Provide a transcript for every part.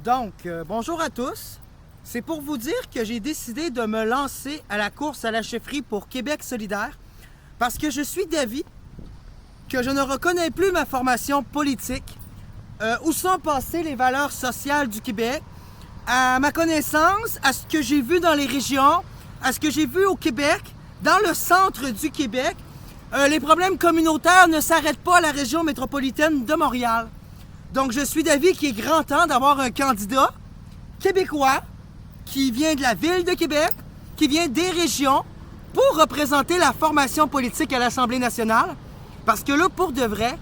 Bonjour à tous. C'est pour vous dire que j'ai décidé de me lancer à la course à la chefferie pour Québec solidaire parce que je suis d'avis que je ne reconnais plus ma formation politique. Où sont passées les valeurs sociales du Québec? À ma connaissance, à ce que j'ai vu dans les régions, à ce que j'ai vu au Québec, dans le centre du Québec, les problèmes communautaires ne s'arrêtent pas à la région métropolitaine de Montréal. Donc, je suis d'avis qu'il est grand temps d'avoir un candidat québécois qui vient de la ville de Québec, qui vient des régions, pour représenter la formation politique à l'Assemblée nationale. Parce que là, pour de vrai,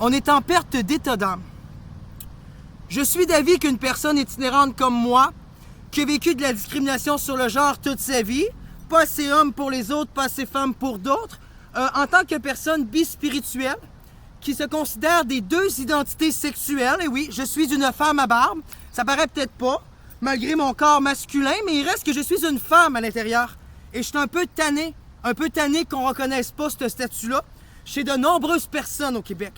on est en perte d'état d'âme. Je suis d'avis qu'une personne itinérante comme moi, qui a vécu de la discrimination sur le genre toute sa vie, pas assez homme pour les autres, pas assez femme pour d'autres, en tant que personne bispirituelle, qui se considère des deux identités sexuelles, et oui, je suis une femme à barbe, ça paraît peut-être pas, malgré mon corps masculin, mais il reste que je suis une femme à l'intérieur. Et je suis un peu tanné qu'on reconnaisse pas ce statut-là chez de nombreuses personnes au Québec.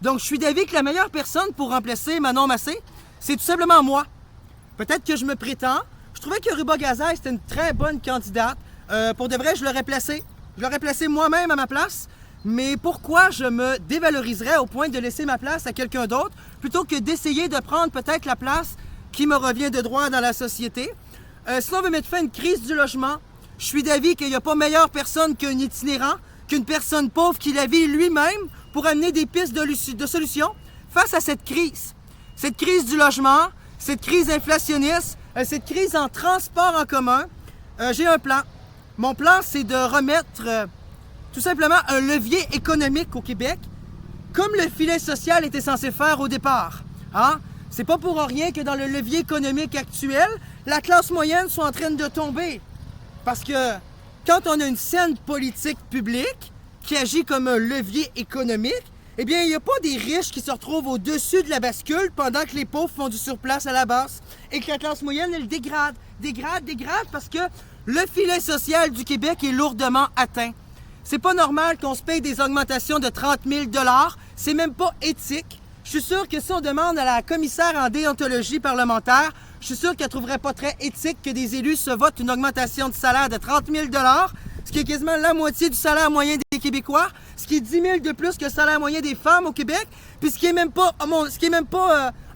Donc, je suis d'avis que la meilleure personne pour remplacer Manon Massé, c'est tout simplement moi. Peut-être que je me prétends. Je trouvais que Ruba Gazelle, c'était une très bonne candidate. Pour de vrai, je l'aurais placée. Je l'aurais placée moi-même à ma place. Mais pourquoi je me dévaloriserais au point de laisser ma place à quelqu'un d'autre plutôt que d'essayer de prendre peut-être la place qui me revient de droit dans la société? Si on veut mettre fin à une crise du logement, je suis d'avis qu'il n'y a pas meilleure personne qu'un itinérant, qu'une personne pauvre qui la vit lui-même pour amener des pistes de solutions face à cette crise. Cette crise du logement, cette crise inflationniste, cette crise en transport en commun. J'ai un plan. Mon plan, c'est de remettre tout simplement un levier économique au Québec, comme le filet social était censé faire au départ. Hein? C'est pas pour rien que dans le levier économique actuel, la classe moyenne soit en train de tomber. Parce que quand on a une scène politique publique qui agit comme un levier économique, eh bien, il n'y a pas des riches qui se retrouvent au-dessus de la bascule pendant que les pauvres font du surplace à la base et que la classe moyenne, elle dégrade parce que le filet social du Québec est lourdement atteint. C'est pas normal qu'on se paye des augmentations de 30 000 $. C'est même pas éthique. Je suis sûr que si on demande à la commissaire en déontologie parlementaire, je suis sûr qu'elle trouverait pas très éthique que des élus se votent une augmentation de salaire de 30 000 $, ce qui est quasiment la moitié du salaire moyen des Québécois, ce qui est 10 000 de plus que le salaire moyen des femmes au Québec, puis ce qui est même pas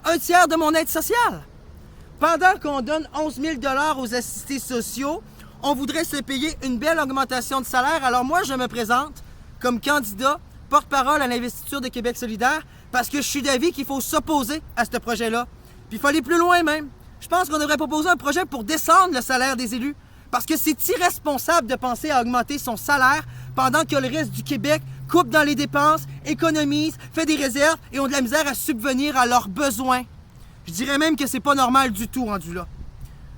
un tiers de mon aide sociale. Pendant qu'on donne 11 000 $ aux assistés sociaux, on voudrait se payer une belle augmentation de salaire. Alors moi, je me présente comme candidat porte-parole à l'investiture de Québec solidaire parce que je suis d'avis qu'il faut s'opposer à ce projet-là. Puis il faut aller plus loin même. Je pense qu'on devrait proposer un projet pour descendre le salaire des élus parce que c'est irresponsable de penser à augmenter son salaire pendant que le reste du Québec coupe dans les dépenses, économise, fait des réserves et ont de la misère à subvenir à leurs besoins. Je dirais même que c'est pas normal du tout rendu là.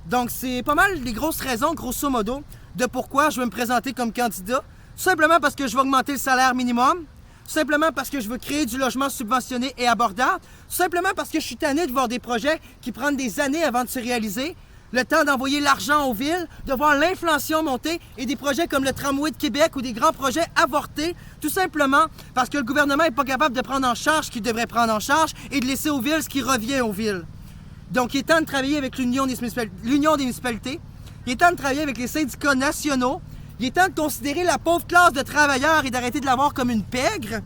Donc, c'est pas mal les grosses raisons, grosso modo, de pourquoi je veux me présenter comme candidat. Tout simplement parce que je veux augmenter le salaire minimum. Tout simplement parce que je veux créer du logement subventionné et abordable. Tout simplement parce que je suis tanné de voir des projets qui prennent des années avant de se réaliser. Le temps d'envoyer l'argent aux villes, de voir l'inflation monter et des projets comme le tramway de Québec ou des grands projets avortés. Tout simplement parce que le gouvernement n'est pas capable de prendre en charge ce qu'il devrait prendre en charge et de laisser aux villes ce qui revient aux villes. Donc, il est temps de travailler avec l'Union des municipalités. Il est temps de travailler avec les syndicats nationaux. Il est temps de considérer la pauvre classe de travailleurs et d'arrêter de la voir comme une pègre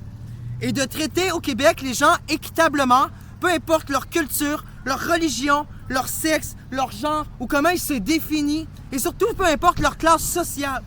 et de traiter au Québec les gens équitablement, peu importe leur culture, leur religion, leur sexe, leur genre ou comment ils se définissent et surtout peu importe leur classe sociale.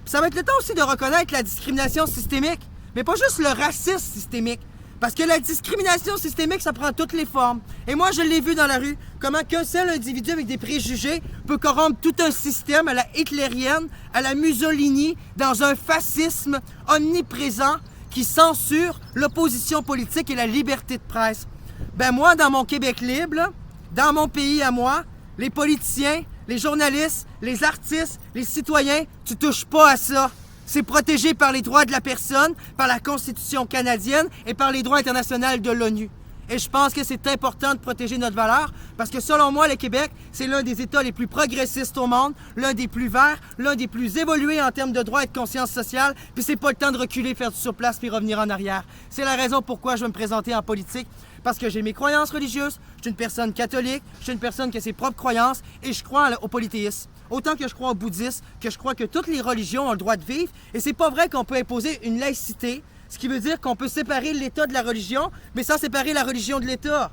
Puis ça va être le temps aussi de reconnaître la discrimination systémique, mais pas juste le racisme systémique. Parce que la discrimination systémique, ça prend toutes les formes. Et moi, je l'ai vu dans la rue, comment qu'un seul individu avec des préjugés peut corrompre tout un système à la hitlérienne, à la Mussolini, dans un fascisme omniprésent qui censure l'opposition politique et la liberté de presse. Ben moi, dans mon Québec libre, là, dans mon pays à moi, les politiciens, les journalistes, les artistes, les citoyens, tu touches pas à ça. C'est protégé par les droits de la personne, par la Constitution canadienne et par les droits internationaux de l'ONU. Et je pense que c'est important de protéger notre valeur parce que selon moi, le Québec, c'est l'un des États les plus progressistes au monde, l'un des plus verts, l'un des plus évolués en termes de droits et de conscience sociale. Puis c'est pas le temps de reculer, faire du surplace puis revenir en arrière. C'est la raison pourquoi je veux me présenter en politique. Parce que j'ai mes croyances religieuses, je suis une personne catholique, je suis une personne qui a ses propres croyances et je crois au polythéisme. Autant que je crois au bouddhisme, que je crois que toutes les religions ont le droit de vivre. Et c'est pas vrai qu'on peut imposer une laïcité, ce qui veut dire qu'on peut séparer l'État de la religion, mais sans séparer la religion de l'État.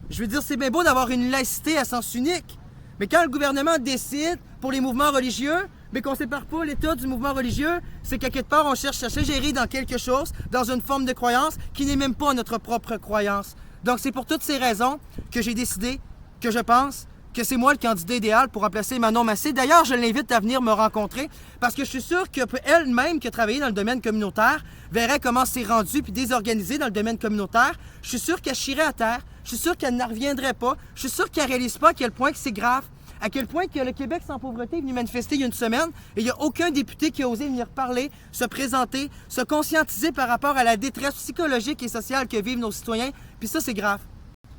Je veux dire, c'est bien beau d'avoir une laïcité à sens unique, mais quand le gouvernement décide pour les mouvements religieux, mais qu'on ne sépare pas l'État du mouvement religieux, c'est qu'à quelque part, on cherche à s'ingérer dans quelque chose, dans une forme de croyance qui n'est même pas notre propre croyance. Donc, c'est pour toutes ces raisons que j'ai décidé, que je pense que c'est moi le candidat idéal pour remplacer Manon Massé. D'ailleurs, je l'invite à venir me rencontrer parce que je suis sûr qu'elle-même, qui a travaillé dans le domaine communautaire, verrait comment c'est rendu puis désorganisé dans le domaine communautaire. Je suis sûr qu'elle chierait à terre. Je suis sûr qu'elle n'en reviendrait pas. Je suis sûr qu'elle ne réalise pas à quel point que c'est grave, à quel point que le Québec sans pauvreté est venu manifester il y a une semaine et il n'y a aucun député qui a osé venir parler, se présenter, se conscientiser par rapport à la détresse psychologique et sociale que vivent nos citoyens. Puis ça, c'est grave.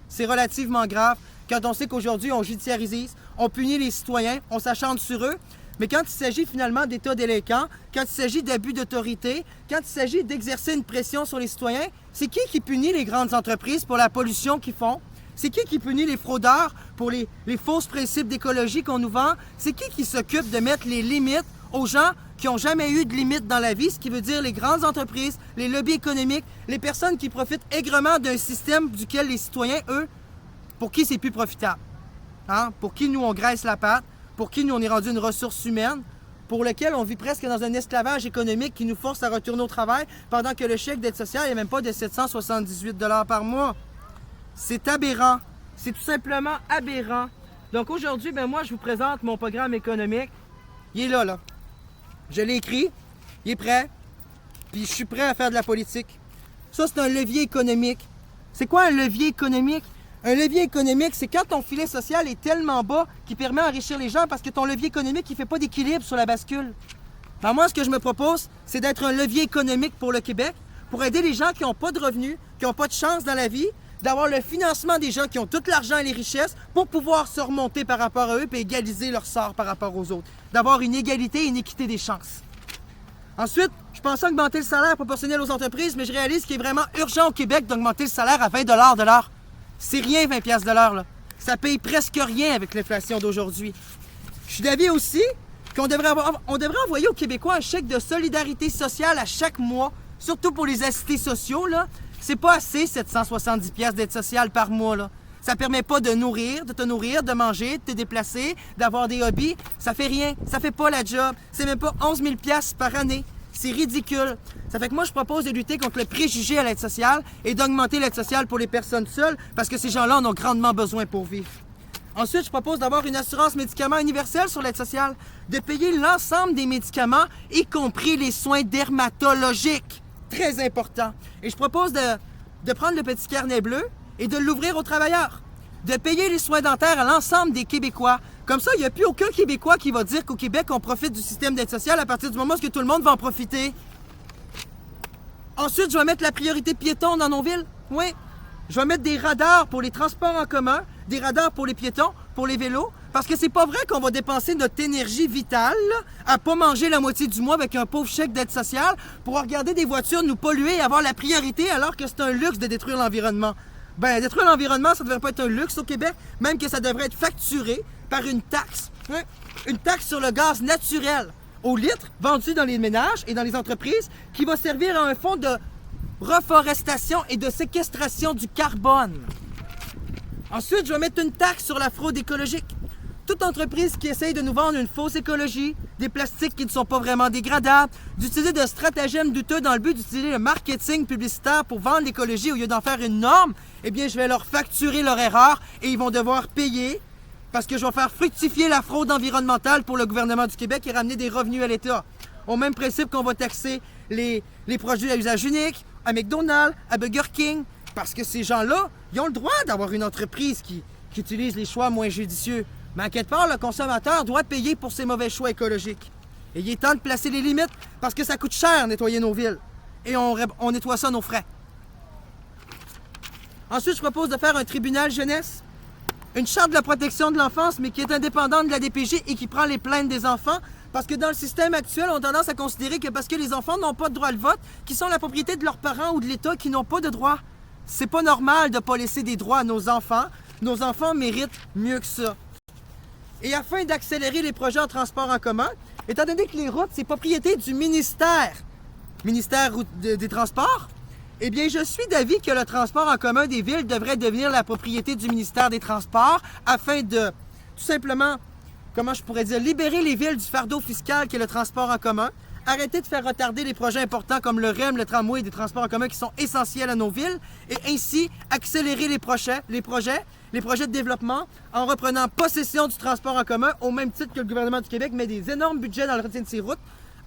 C'est relativement grave quand on sait qu'aujourd'hui, on judiciarise, on punit les citoyens, on s'acharne sur eux. Mais quand il s'agit finalement d'État délinquant, quand il s'agit d'abus d'autorité, quand il s'agit d'exercer une pression sur les citoyens, c'est qui punit les grandes entreprises pour la pollution qu'ils font? C'est qui punit les fraudeurs pour les fausses principes d'écologie qu'on nous vend? C'est qui s'occupe de mettre les limites aux gens qui n'ont jamais eu de limites dans la vie, ce qui veut dire les grandes entreprises, les lobbies économiques, les personnes qui profitent aigrement d'un système duquel les citoyens, eux, pour qui c'est plus profitable. Hein? Pour qui nous, on graisse la patte, pour qui nous, on est rendu une ressource humaine, pour lequel on vit presque dans un esclavage économique qui nous force à retourner au travail pendant que le chèque d'aide sociale n'est même pas de 778 $ par mois. C'est aberrant. C'est tout simplement aberrant. Donc aujourd'hui, moi, je vous présente mon programme économique. Il est là. Je l'ai écrit, il est prêt, puis je suis prêt à faire de la politique. Ça, c'est un levier économique. C'est quoi un levier économique? Un levier économique, c'est quand ton filet social est tellement bas qu'il permet d'enrichir les gens parce que ton levier économique, il ne fait pas d'équilibre sur la bascule. Alors moi, ce que je me propose, c'est d'être un levier économique pour le Québec, pour aider les gens qui n'ont pas de revenus, qui n'ont pas de chance dans la vie, d'avoir le financement des gens qui ont tout l'argent et les richesses pour pouvoir se remonter par rapport à eux et égaliser leur sort par rapport aux autres. D'avoir une égalité et une équité des chances. Ensuite, je pensais augmenter le salaire proportionnel aux entreprises, mais je réalise qu'il est vraiment urgent au Québec d'augmenter le salaire à 20 $ de l'heure. C'est rien, 20 $ de l'heure, là. Ça paye presque rien avec l'inflation d'aujourd'hui. Je suis d'avis aussi qu'on devrait envoyer aux Québécois un chèque de solidarité sociale à chaque mois, surtout pour les assistés sociaux, là. C'est pas assez, 770 $ d'aide sociale par mois, là. Ça permet pas de te nourrir, de manger, de te déplacer, d'avoir des hobbies. Ça fait rien. Ça fait pas la job. C'est même pas 11 000 $ par année. C'est ridicule. Ça fait que moi, je propose de lutter contre le préjugé à l'aide sociale et d'augmenter l'aide sociale pour les personnes seules parce que ces gens-là en ont grandement besoin pour vivre. Ensuite, je propose d'avoir une assurance médicaments universelle sur l'aide sociale, de payer l'ensemble des médicaments, y compris les soins dermatologiques. Très important. Et je propose de prendre le petit carnet bleu et de l'ouvrir aux travailleurs, de payer les soins dentaires à l'ensemble des Québécois. Comme ça, il n'y a plus aucun Québécois qui va dire qu'au Québec, on profite du système d'aide sociale à partir du moment où tout le monde va en profiter. Ensuite, je vais mettre la priorité piéton dans nos villes. Oui. Je vais mettre des radars pour les transports en commun, des radars pour les piétons, pour les vélos, parce que c'est pas vrai qu'on va dépenser notre énergie vitale à pas manger la moitié du mois avec un pauvre chèque d'aide sociale pour regarder des voitures nous polluer et avoir la priorité alors que c'est un luxe de détruire l'environnement. Ben, détruire l'environnement, ça ne devrait pas être un luxe au Québec, même que ça devrait être facturé par une taxe. Hein? Une taxe sur le gaz naturel au litre vendu dans les ménages et dans les entreprises qui va servir à un fonds de reforestation et de séquestration du carbone. Ensuite, je vais mettre une taxe sur la fraude écologique. Toute entreprise qui essaye de nous vendre une fausse écologie, des plastiques qui ne sont pas vraiment dégradables, d'utiliser de stratagèmes douteux dans le but d'utiliser le marketing publicitaire pour vendre l'écologie au lieu d'en faire une norme, eh bien, je vais leur facturer leur erreur et ils vont devoir payer parce que je vais faire fructifier la fraude environnementale pour le gouvernement du Québec et ramener des revenus à l'État. Au même principe qu'on va taxer les produits à usage unique, à McDonald's, à Burger King, parce que ces gens-là, ils ont le droit d'avoir une entreprise qui utilise les choix moins judicieux. Mais à quelque part, le consommateur doit payer pour ses mauvais choix écologiques. Et il est temps de placer les limites parce que ça coûte cher nettoyer nos villes. Et on nettoie ça à nos frais. Ensuite, je propose de faire un tribunal jeunesse, une charte de la protection de l'enfance, mais qui est indépendante de la DPJ et qui prend les plaintes des enfants. Parce que dans le système actuel, on a tendance à considérer que parce que les enfants n'ont pas de droit de vote, qu'ils sont la propriété de leurs parents ou de l'État qui n'ont pas de droit. C'est pas normal de ne pas laisser des droits à nos enfants. Nos enfants méritent mieux que ça. Et afin d'accélérer les projets en transport en commun, étant donné que les routes, c'est propriété du ministère des Transports, eh bien, je suis d'avis que le transport en commun des villes devrait devenir la propriété du ministère des Transports afin de, tout simplement, comment je pourrais dire, libérer les villes du fardeau fiscal qu'est le transport en commun, arrêter de faire retarder les projets importants comme le REM, le tramway et des transports en commun qui sont essentiels à nos villes et ainsi accélérer les projets de développement en reprenant possession du transport en commun au même titre que le gouvernement du Québec met des énormes budgets dans le retien de ces routes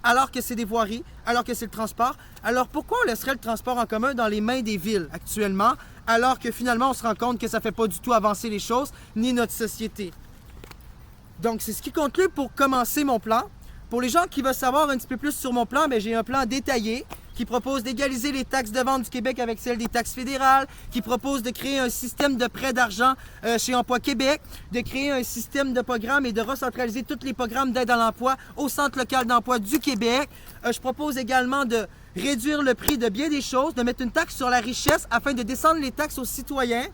alors que c'est des voiries, alors que c'est le transport. Alors pourquoi on laisserait le transport en commun dans les mains des villes actuellement alors que finalement on se rend compte que ça ne fait pas du tout avancer les choses ni notre société? Donc, c'est ce qui conclut pour commencer mon plan. Pour les gens qui veulent savoir un petit peu plus sur mon plan, j'ai un plan détaillé qui propose d'égaliser les taxes de vente du Québec avec celles des taxes fédérales, qui propose de créer un système de prêt d'argent chez Emploi Québec, de créer un système de programmes et de recentraliser tous les programmes d'aide à l'emploi au Centre local d'emploi du Québec. Je propose également de réduire le prix de bien des choses, de mettre une taxe sur la richesse afin de descendre les taxes aux citoyens.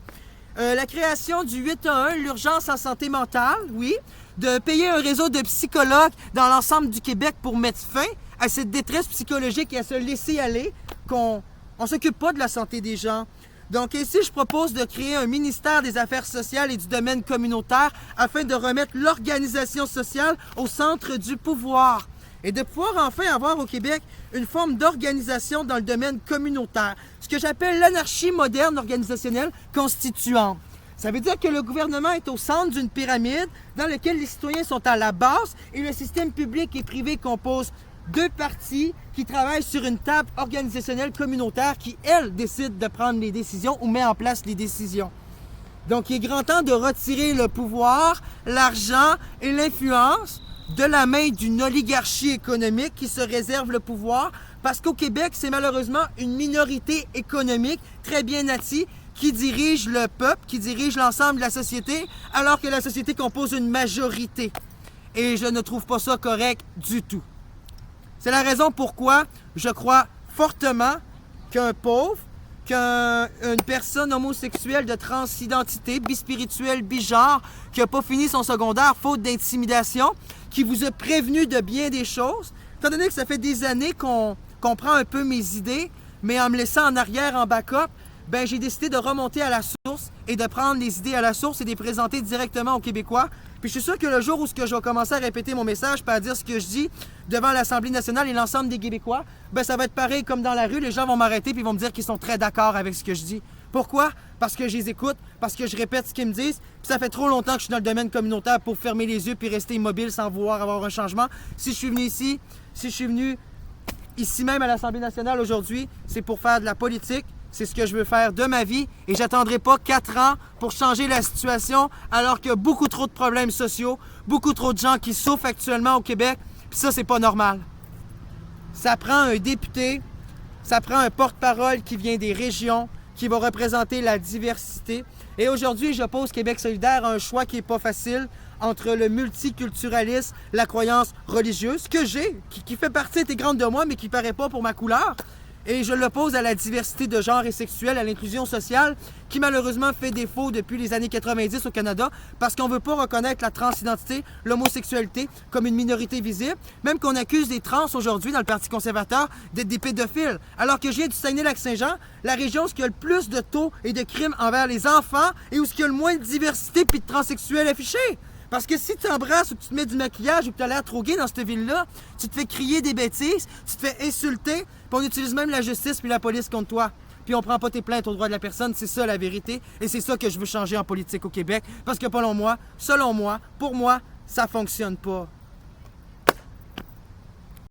La création du 811, l'urgence en santé mentale, oui. De payer un réseau de psychologues dans l'ensemble du Québec pour mettre fin à cette détresse psychologique et à se laisser aller, qu'on ne s'occupe pas de la santé des gens. Donc ici, je propose de créer un ministère des Affaires sociales et du domaine communautaire afin de remettre l'organisation sociale au centre du pouvoir et de pouvoir enfin avoir au Québec une forme d'organisation dans le domaine communautaire, ce que j'appelle l'anarchie moderne organisationnelle constituante. Ça veut dire que le gouvernement est au centre d'une pyramide dans laquelle les citoyens sont à la base et le système public et privé compose deux parties qui travaillent sur une table organisationnelle communautaire qui, elle, décide de prendre les décisions ou met en place les décisions. Donc, il est grand temps de retirer le pouvoir, l'argent et l'influence de la main d'une oligarchie économique qui se réserve le pouvoir parce qu'au Québec, c'est malheureusement une minorité économique très bien nantie qui dirige le peuple, qui dirige l'ensemble de la société, alors que la société compose une majorité. Et je ne trouve pas ça correct du tout. C'est la raison pourquoi je crois fortement qu'un pauvre, qu'une personne homosexuelle de transidentité, bispirituelle, bigenre, qui n'a pas fini son secondaire faute d'intimidation, qui vous a prévenu de bien des choses, étant donné que ça fait des années qu'on comprend un peu mes idées, mais en me laissant en arrière, en backup, j'ai décidé de remonter à la source et de prendre les idées à la source et de les présenter directement aux Québécois. Puis je suis sûr que le jour où je vais commencer à répéter mon message et à dire ce que je dis devant l'Assemblée nationale et l'ensemble des Québécois, ça va être pareil comme dans la rue. Les gens vont m'arrêter et vont me dire qu'ils sont très d'accord avec ce que je dis. Pourquoi? Parce que je les écoute, parce que je répète ce qu'ils me disent. Puis ça fait trop longtemps que je suis dans le domaine communautaire pour fermer les yeux puis rester immobile sans vouloir avoir un changement. Si je suis venu ici même à l'Assemblée nationale aujourd'hui, c'est pour faire de la politique. C'est ce que je veux faire de ma vie et j'attendrai pas 4 ans pour changer la situation alors qu'il y a beaucoup trop de problèmes sociaux, beaucoup trop de gens qui souffrent actuellement au Québec. Puis ça, c'est pas normal. Ça prend un député, ça prend un porte-parole qui vient des régions, qui va représenter la diversité. Et aujourd'hui, je pose Québec solidaire à un choix qui n'est pas facile entre le multiculturalisme, la croyance religieuse, que j'ai, qui fait partie intégrante de moi, mais qui ne paraît pas pour ma couleur. Et je l'oppose à la diversité de genre et sexuelle, à l'inclusion sociale, qui malheureusement fait défaut depuis les années 90 au Canada, parce qu'on ne veut pas reconnaître la transidentité, l'homosexualité comme une minorité visible, même qu'on accuse des trans aujourd'hui dans le Parti conservateur d'être des pédophiles. Alors que je viens du Saguenay-Lac-Saint-Jean, la région où il y a le plus de taux et de crimes envers les enfants et où il y a le moins de diversité et de transsexuels affichés. Parce que si tu embrasses ou que tu te mets du maquillage ou que tu as l'air trop gay dans cette ville-là, tu te fais crier des bêtises, tu te fais insulter, puis on utilise même la justice puis la police contre toi. Puis on prend pas tes plaintes aux droits de la personne, c'est ça la vérité. Et c'est ça que je veux changer en politique au Québec. Parce que selon moi, pour moi, ça fonctionne pas.